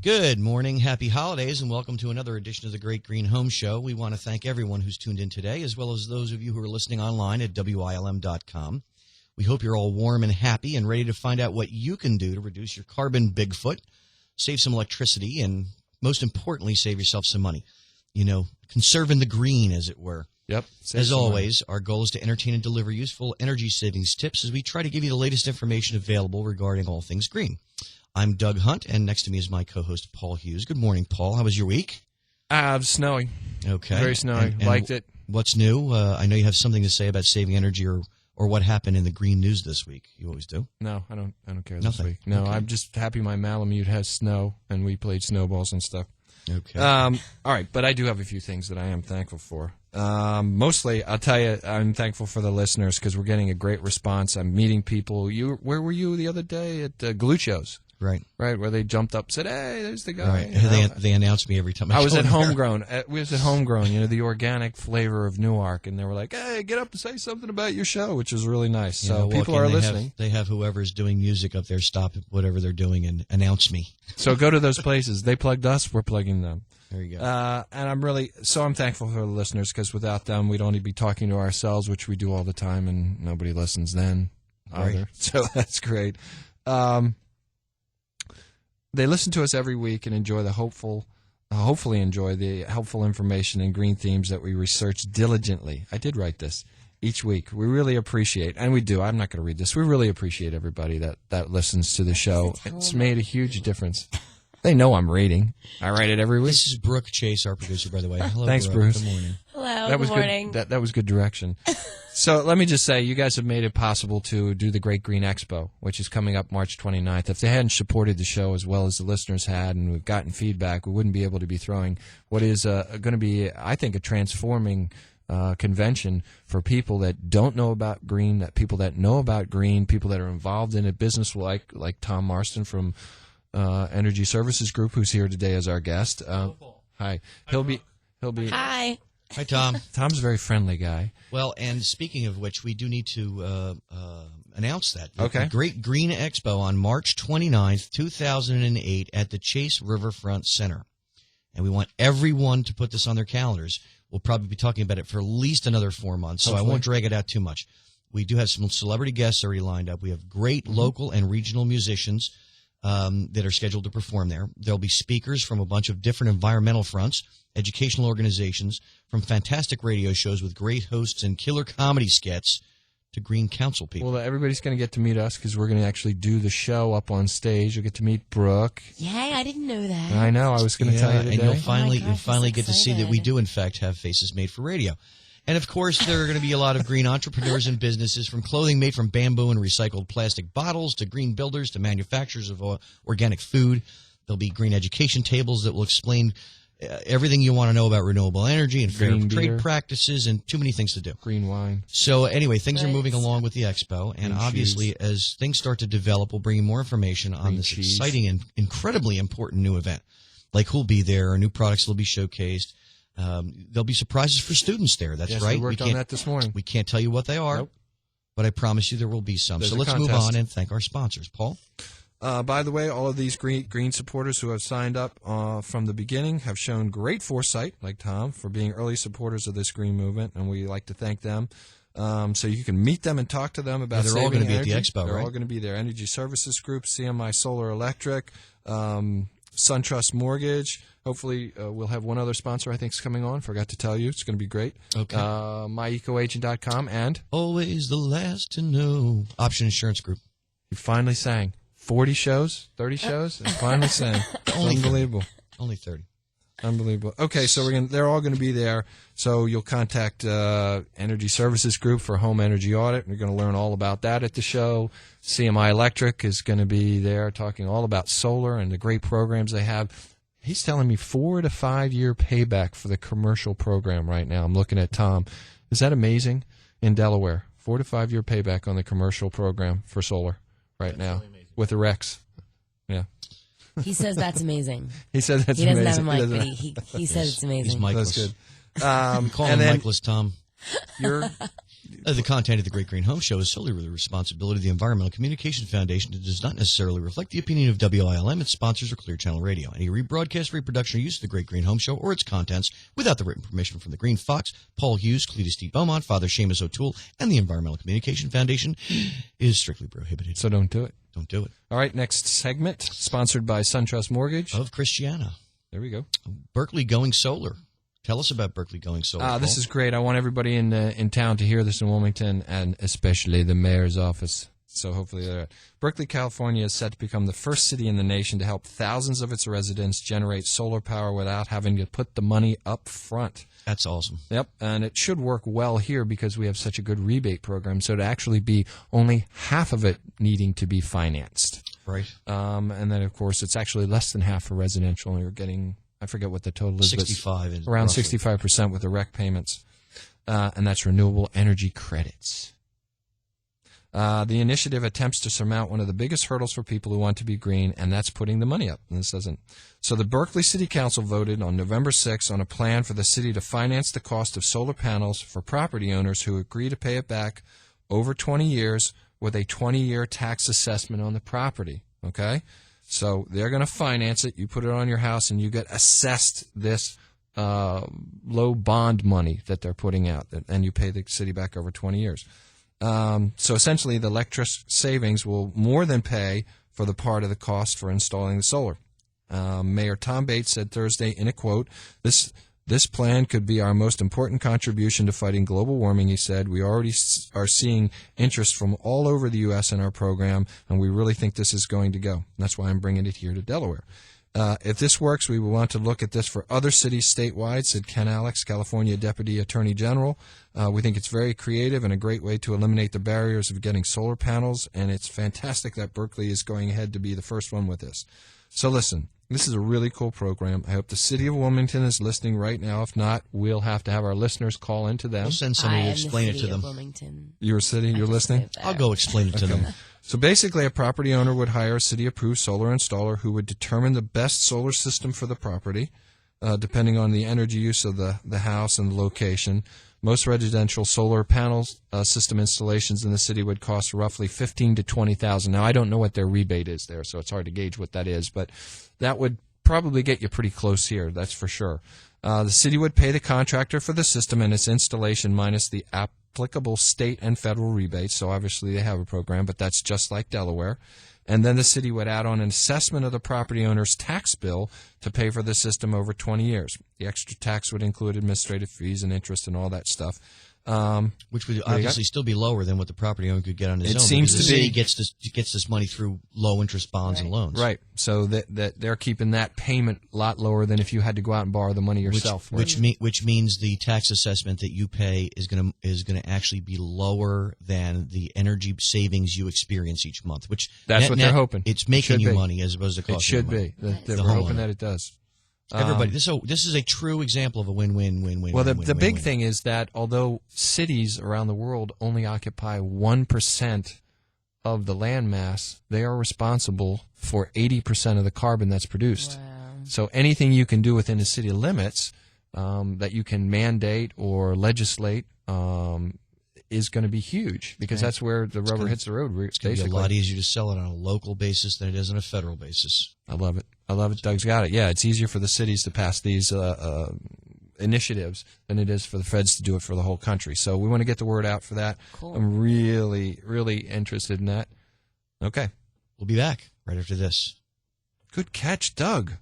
Good morning, happy holidays, and welcome to another edition of the Great Green Home Show. We want to thank everyone who's tuned in today, as well as those of you who are listening online at WILM.com. We hope you're all warm and happy and ready to find out what you can do to reduce your carbon Bigfoot, save some electricity, and most importantly, save yourself some money. You know, conserving the green, as it were. Yep. As always, our goal is to entertain and deliver useful energy savings tips as we try to give you the latest information available regarding all things green. I'm Doug Hunt, and next to me is my co-host, Paul Hughes. Good morning, Paul. How was your week? Snowy. Okay. Very snowy. And liked it. What's new? I know you have something to say about saving energy or what happened in the green news this week. You always do. No, I don't care Nothing. this week. No, Okay. I'm just happy my Malamute has snow, and we played snowballs and stuff. Okay. All right, but I do have a few things that I am thankful for. Mostly, I'll tell you, I'm thankful for the listeners because we're getting a great response. I'm meeting people. Where were you the other day at Galuccio's? Right, where they jumped up, said, "Hey, there's the guy." right. You know? They announce me every time. I was go at there. Homegrown. We was at Homegrown, the organic flavor of Newark, and they were like, "Hey, get up and say something about your show," which was really nice. You So know, people walk in, are they listening. They have whoever's doing music up there stop whatever they're doing and announce me. So go to those places. They plugged us. We're plugging them. There you go. And I'm thankful for the listeners because without them, we'd only be talking to ourselves, which we do all the time, and nobody listens then either. Right. So that's great. They listen to us every week and enjoy hopefully enjoy the helpful information and green themes that we research diligently. I did write this each week. We really appreciate, and we do. I'm not going to read this. We really appreciate everybody that listens to the show. It's made a huge difference. They know I'm reading. I write it every week. This is Brooke Chase, our producer, by the way. Hello, Thanks, Brooke. Bruce. Good morning. Hello, That was good morning. good. That was good direction. So let me just say, you guys have made it possible to do the Great Green Expo, which is coming up March 29th. If they hadn't supported the show as well as the listeners had, and we've gotten feedback, we wouldn't be able to be throwing what is going to be, I think, a transforming convention for people that don't know about green, that people that know about green, people that are involved in a business like Tom Marston from Energy Services Group, who's here today as our guest. Hi. He'll be. Hi. Hi, Tom. Tom's a very friendly guy. Well, and speaking of which, we do need to announce that. Okay. The Great Green Expo on March 29th, 2008 at the Chase Riverfront Center. And we want everyone to put this on their calendars. We'll probably be talking about it for at least another 4 months, so Hopefully. I won't drag it out too much. We do have some celebrity guests already lined up. We have great local and regional musicians that are scheduled to perform there. There'll be speakers from a bunch of different environmental fronts, educational organizations, from fantastic radio shows with great hosts and killer comedy skits to Green Council people. Well, everybody's going to get to meet us because we're going to actually do the show up on stage. You'll get to meet Brooke. Yay, I didn't know that. I know. I was going to tell you today. And you'll finally, gosh, you'll finally I'm get to see that we excited. do, in fact, have faces made for radio. And, of course, there are going to be a lot of green entrepreneurs and businesses, from clothing made from bamboo and recycled plastic bottles to green builders to manufacturers of organic food. There'll be green education tables that will explain everything you want to know about renewable energy and fair Green trade beer. practices and too many things to do. Green wine. So, anyway, things are Right. moving along with the expo. And Green obviously, cheese. as things start to develop, we'll bring you more information on Green this cheese. exciting and incredibly important new event. Like who'll be there, or new products that will be showcased. There'll be surprises for students there. That's Yes, right. we worked on that this morning. We can't tell you what they are, Nope. but I promise you there will be some. There's So a let's move contest. on and thank our sponsors. Paul? By the way, all of these green supporters who have signed up from the beginning have shown great foresight, like Tom, for being early supporters of this green movement, and we like to thank them. So you can meet them and talk to them about Yeah, they're all saving gonna be at the energy. expo, They're right? all going to be there. Energy Services Group, CMI Solar Electric, SunTrust Mortgage. Hopefully, we'll have one other sponsor I think is coming on. Forgot to tell you. It's going to be great. Okay. MyEcoAgent.com. And Always the last to know. Option Insurance Group. you finally sang. 40 shows? 30 shows? And finally sang. Unbelievable. Only 30. Unbelievable. Okay, so they're all going to be there. So you'll contact Energy Services Group for home energy audit. We're going to learn all about that at the show. CMI Electric is going to be there talking all about solar and the great programs they have. He's telling me 4 to 5 year payback for the commercial program right now. I'm looking at Tom. Is that amazing? In Delaware, 4 to 5 year payback on the commercial program for solar right now with the REX. Yeah. He says that's amazing. He said that's He doesn't amazing. have a mic, He but doesn't he says it's amazing. He's Michael's. That's good. Call and him then Michael's, Tom. you're The content of the Great Green Home Show is solely the responsibility of the Environmental Communication Foundation and does not necessarily reflect the opinion of WILM, its sponsors, or Clear Channel Radio. Any rebroadcast, reproduction, or use of the Great Green Home Show or its contents without the written permission from the Green Fox, Paul Hughes, Cletus D. Beaumont, Father Seamus O'Toole, and the Environmental Communication Foundation is strictly prohibited. So don't do it. Don't do it. All right, next segment, sponsored by SunTrust Mortgage. Of Christiana. There we go. Berkeley going solar. Tell us about Berkeley going solar. This Paul. is great. I want everybody in town to hear this in Wilmington, and especially the mayor's office. So hopefully they're Berkeley, California is set to become the first city in the nation to help thousands of its residents generate solar power without having to put the money up front. That's awesome. Yep, and it should work well here because we have such a good rebate program. So to actually be only half of it needing to be financed. Right. And then, of course, it's actually less than half for residential. And you're getting, I forget what the total is. 65. But around 65% with the REC payments. And that's renewable energy credits. The initiative attempts to surmount one of the biggest hurdles for people who want to be green, and that's putting the money up. And this doesn't. So the Berkeley City Council voted on November 6th on a plan for the city to finance the cost of solar panels for property owners who agree to pay it back over 20 years with a 20-year tax assessment on the property. Okay? So they're going to finance it. You put it on your house, and you get assessed this low bond money that they're putting out, and you pay the city back over 20 years. So essentially, the electric savings will more than pay for the part of the cost for installing the solar. Mayor Tom Bates said Thursday in a quote, This plan could be our most important contribution to fighting global warming," he said. "We already are seeing interest from all over the U.S. in our program, and we really think this is going to go. That's why I'm bringing it here to Delaware. If this works, we will want to look at this for other cities statewide," said Ken Alex, California Deputy Attorney General. "We think it's very creative and a great way to eliminate the barriers of getting solar panels, and it's fantastic that Berkeley is going ahead to be the first one with this." So listen, this is a really cool program. I hope the city of Wilmington is listening right now. If not, we'll have to have our listeners call into them. We'll send somebody to explain it to them. You're listening? I'll go explain it to them. So basically, a property owner would hire a city-approved solar installer who would determine the best solar system for the property, depending on the energy use of the house and the location. Most residential solar panels system installations in the city would cost roughly $15,000 to $20,000. Now, I don't know what their rebate is there, so it's hard to gauge what that is, but that would probably get you pretty close here, that's for sure. The city would pay the contractor for the system and its installation minus the applicable state and federal rebates, so obviously they have a program, but that's just like Delaware. And then the city would add on an assessment of the property owner's tax bill to pay for the system over 20 years. The extra tax would include administrative fees and interest and all that stuff. Which would obviously still be lower than what the property owner could get on his own. It seems because to the be city gets this money through low interest bonds and loans. Right. So that they're keeping that payment a lot lower than if you had to go out and borrow the money yourself. Which means the tax assessment that you pay is going to actually be lower than the energy savings you experience each month. Which that's what they're hoping. It's making you money as opposed to costing you. It should be. We're hoping that it does. Everybody, this is a true example of a win-win-win-win. Well, the big thing is that although cities around the world only occupy 1% of the land mass, they are responsible for 80% of the carbon that's produced. Wow. So anything you can do within the city limits that you can mandate or legislate is going to be huge because that's where the rubber hits the road. It's going to be a lot easier to sell it on a local basis than it is on a federal basis. I love it. Doug's got it. Yeah, it's easier for the cities to pass these initiatives than it is for the feds to do it for the whole country. So we want to get the word out for that. Cool. I'm really, really interested in that. Okay. We'll be back right after this. Good catch, Doug.